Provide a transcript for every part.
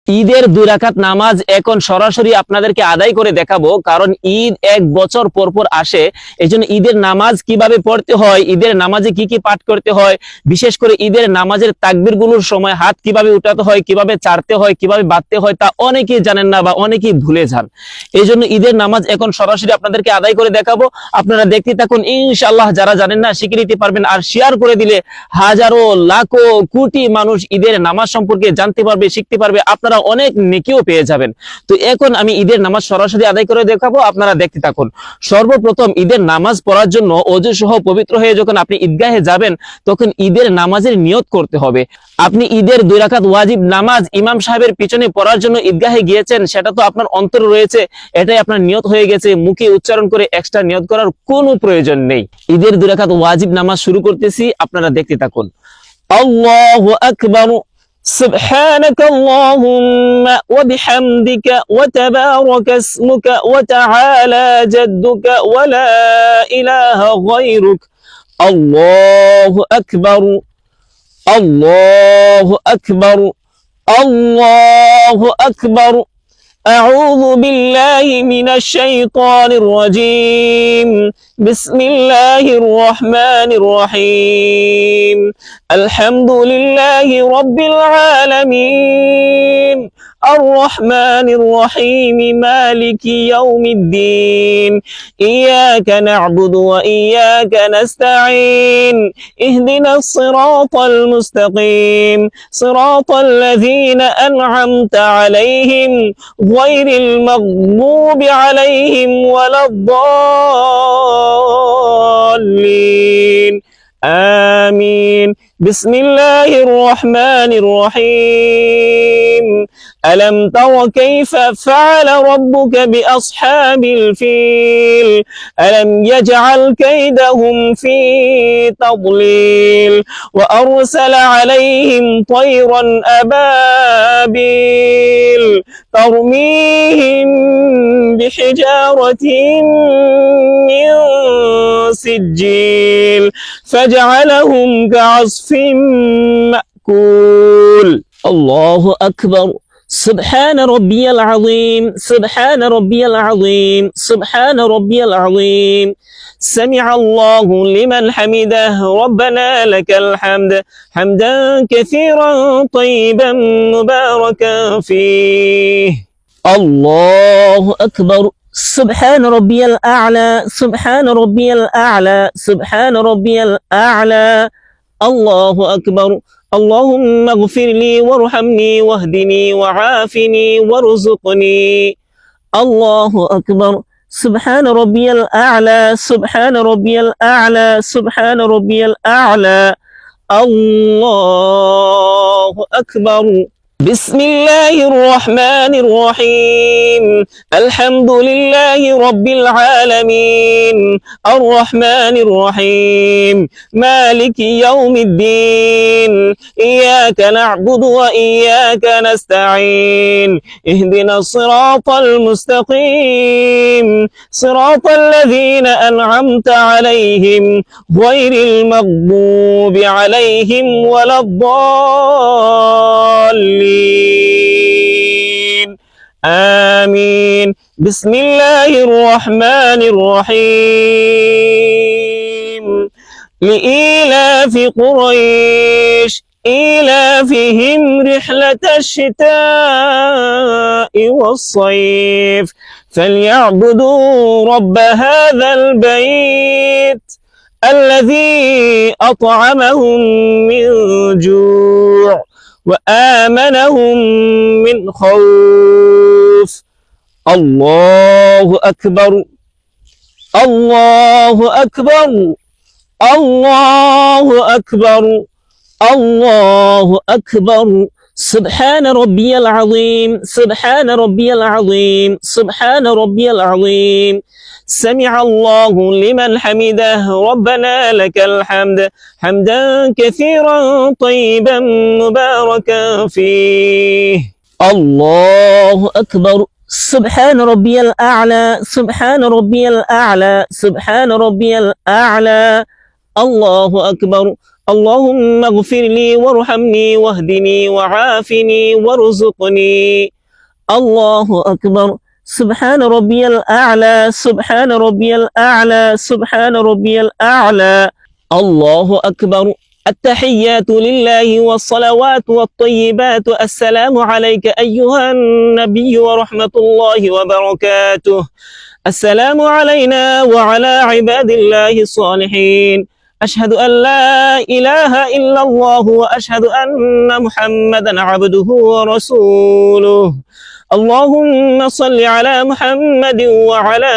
ঈদের 2 রাকাত নামাজ এখন সরাসরি আপনাদেরকে আদায় করে দেখাবো, কারণ ঈদ 1 বছর পর পর আসে। এজন্য ঈদের নামাজ কিভাবে পড়তে হয়, ঈদের নামাজে কি কি পাঠ করতে হয়, বিশেষ করে ঈদের নামাজের তাকবীরগুলোর সময় হাত কিভাবে উঠাতে হয়, কিভাবে চাড়তে হয়, কিভাবে বাঁধতে হয়, তা অনেকেই জানেন না বা অনেকেই ভুলে যান। এই জন্য ঈদের নামাজ এখন সরাসরি আপনাদেরকে আদায় করে দেখাবো। আপনারা দেখতে থাকুন, ইনশাআল্লাহ যারা জানেন না শিখে নিতে পারবেন। আর শেয়ার করে দিলে হাজারো লাখো কোটি মানুষ ঈদের নামাজ সম্পর্কে জানতে পারবে, শিখতে পারবে, আপনারা অনেক নেকিও পেয়ে যাবেন। তো এখন আমি ঈদের নামাজ সরাসরি আদায় করে দেখাবো, আপনারা দেখতে থাকুন। সর্বপ্রথম ঈদের নামাজ পড়ার জন্য ওযু সহ পবিত্র হয়ে যখন আপনি ঈদগাহে যাবেন, তখন ঈদের নামাজের নিয়ত করতে হবে। আপনি ঈদের 2 রাকাত ওয়াজিব নামাজ ইমাম সাহেবের পিছনে পড়ার জন্য ঈদগাহে গিয়েছেন, সেটা তো আপনার অন্তরে রয়েছে, এটাই আপনার নিয়ত হয়ে গেছে। মুখে উচ্চারণ করে এক্সট্রা নিয়ত করার কোনো প্রয়োজন নেই। ঈদের 2 রাকাত ওয়াজিব নামাজ শুরু করতেছি, আপনারা দেখতে থাকুন। আল্লাহু আকবার। سبحانك اللهم وبحمدك وتبارك اسمك وتعالى جدك ولا إله غيرك. الله أكبر الله أكبر الله أكبر. أعوذ بالله من الشيطان الرجيم. بسم الله الرحمن الرحيم. الحمد لله رب العالمين الرحمن الرحيم مالك يوم الدين. إياك نعبد وإياك نستعين. اهدنا الصراط المستقيم صراط الذين أنعمت عليهم غير المغضوب عليهم ولا الضالين. آمين. بسم الله الرحمن الرحيم. ألم تر كيف فعل ربك بأصحاب الفيل. ألم يجعل كيدهم في تضليل وأرسل عليهم طيرا أبابيل ترميهم بحجارة من سجيل فجعلهم كعصف مأكول. الله أكبر. سبحان ربي العظيم سبحان ربي العظيم سبحان ربي العظيم. سمع الله لمن حمده ربنا لك الحمد حمدا كثيرا طيبا مباركا فيه. الله أكبر. سبحان ربي الأعلى سبحان ربي الأعلى سبحان ربي الأعلى. الله أكبر. اللهم اغفر لي وارحمني واهدني وعافني وارزقني. الله أكبر. سبحان ربي الأعلى سبحان ربي الأعلى سبحان ربي الأعلى. الله أكبر. بسم الله الرحمن الرحيم. الحمد لله رب العالمين الرحمن الرحيم مالك يوم الدين. إياك نعبد وإياك نستعين. اهدنا الصراط المستقيم صراط الذين أنعمت عليهم غير المغضوب عليهم ولا الضالين. آمين. بسم الله الرحمن الرحيم. لإيلاف قريش إيلافهم رحلة الشتاء والصيف فليعبدوا رب هذا البيت الذي أطعمهم من جوع وآمنهم من خوف. الله أكبر الله أكبر الله أكبر الله أكبر. سبحان ربي العظيم سبحان ربي العظيم سبحان ربي العظيم. سمع الله لمن حمده ربنا لك الحمد حمدا كثيرا طيبا مباركا فيه. الله أكبر. سبحان ربي الأعلى سبحان ربي الأعلى سبحان ربي الأعلى. الله أكبر. اللهم اغفر لي وارحمني واهدني وعافني وارزقني. الله أكبر. سبحان ربي الأعلى سبحان ربي الأعلى سبحان ربي الأعلى. الله أكبر. التحيات لله والصلوات والطيبات. السلام عليك أيها النبي ورحمة الله وبركاته. السلام علينا وعلى عباد الله الصالحين. أشهد أن لا إله إلا الله وأشهد أن محمدا عبده ورسوله. اللهم صل على محمد وعلى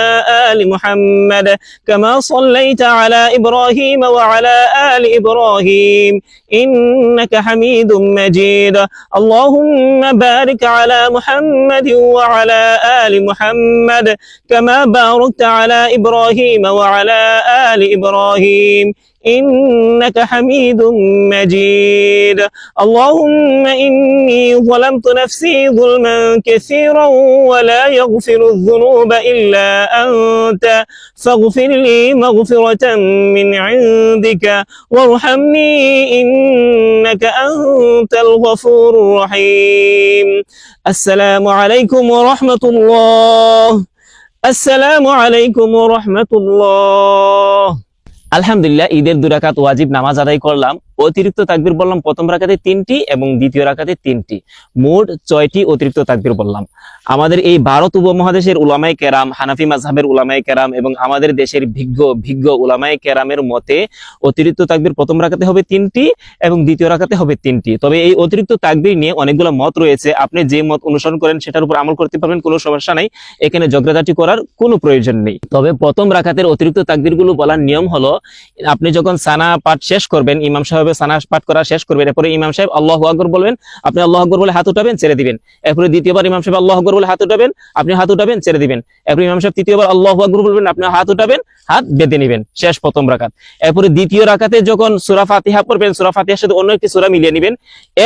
آل محمد كما صليت على إبراهيم وعلى آل إبراهيم إنك حميد مجيد. اللهم بارك على محمد وعلى آل محمد كما باركت على إبراهيم وعلى آل إبراهيم إنك حميد مجيد. اللهم إني ظلمت نفسي ظلما كثيرا ولا يغفر الذنوب إلا أنت فاغفر لي مغفرة من عندك وارحمني إنك أنت الغفور الرحيم. السلام عليكم ورحمة الله. السلام عليكم ورحمة الله. আলহামদুলিল্লাহ, ঈদের 2 রাকাত ওয়াজিব নামাজ আদায় করলাম। অতিরিক্ত তাকবীর বললাম প্রথম রাকাতে 3টি এবং দ্বিতীয় রাকাতে 3টি, মোট 6টি অতিরিক্ত তাকবীর বললাম। আমাদের এই ভারত উপমহাদেশের উলামায়ে কেরাম, হানাফি মাযহাবের উলামায়ে কেরাম এবং আমাদের দেশের ভিজ্ঞ উলামায়ে কেরামের মতে অতিরিক্ত তাকবীর প্রথম রাকাতে হবে 3টি এবং দ্বিতীয় রাকাতে হবে 3টি। তবে এই অতিরিক্ত তাকবীর নিয়ে অনেকগুলো মত রয়েছে। আপনি যে মত অনুসরণ করেন সেটার উপর আমল করতে পারবেন, কোনো সমস্যা নাই, এখানে ঝগড়াঝাটি করার কোনো প্রয়োজন নেই। তবে প্রথম রাকাতের অতিরিক্ত তাকবীরগুলো বলার নিয়ম হলো, আপনি যখন সানা পাঠ শেষ করবেন, ইমাম সাহেব সানা পাঠ করা শেষ করবেন, এরপরে ইমাম সাহেব আল্লাহু আকবার বলবেন, আপনি আল্লাহু আকবার বলে হাত উঠাবেন, ছেড়ে দিবেন। এরপরে দ্বিতীয়বার ইমাম সাহেব আল্লাহু আকবার বলে হাত উঠাবেন, আপনি হাত উঠাবেন, ছেড়ে দিবেন। এরপরে ইমাম সাহেব তৃতীয়বার আল্লাহু আকবার বলবেন, আপনি হাত উঠাবেন, হাত বেঁধে নেবেন। শেষ প্রথম রাকাত। এরপরে দ্বিতীয় রাকাতে যখন সূরা ফাতিহা পড়বেন, সূরা ফাতিহার সাথে অন্য একটি সূরা মিলিয়ে নেবেন।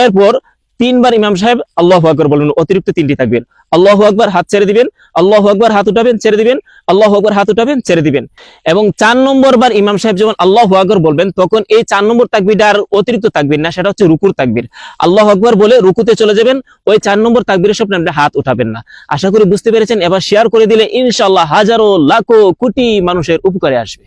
এরপর 3 বার ইমাম সাহেব আল্লাহু আকবার বলবেন, অতিরিক্ত 3টি তাকবীর। আল্লাহু আকবার, হাত ছেড়ে দিবেন, আল্লাহু আকবার, হাত উঠাবেন, ছেড়ে দিবেন, আল্লাহু আকবার, হাত উঠাবেন, ছেড়ে দিবেন। এবং 4 নম্বর বার ইমাম সাহেব যখন আল্লাহু আকবার বলবেন, তখন এই 4 নম্বর তাকবীরটা আর অতিরিক্ত তাকবীর না, সেটা হচ্ছে রুকুর তাকবীর। আল্লাহু আকবার বলে রুকুতে চলে যাবেন, ওই 4 নম্বর তাকবীরের সামনে আপনি হাত উঠাবেন না। আশা করি বুঝতে পেরেছেন। এবার শেয়ার করে দিলে ইনশাআল্লাহ হাজারো লাখো কোটি মানুষের উপকারে আসবে।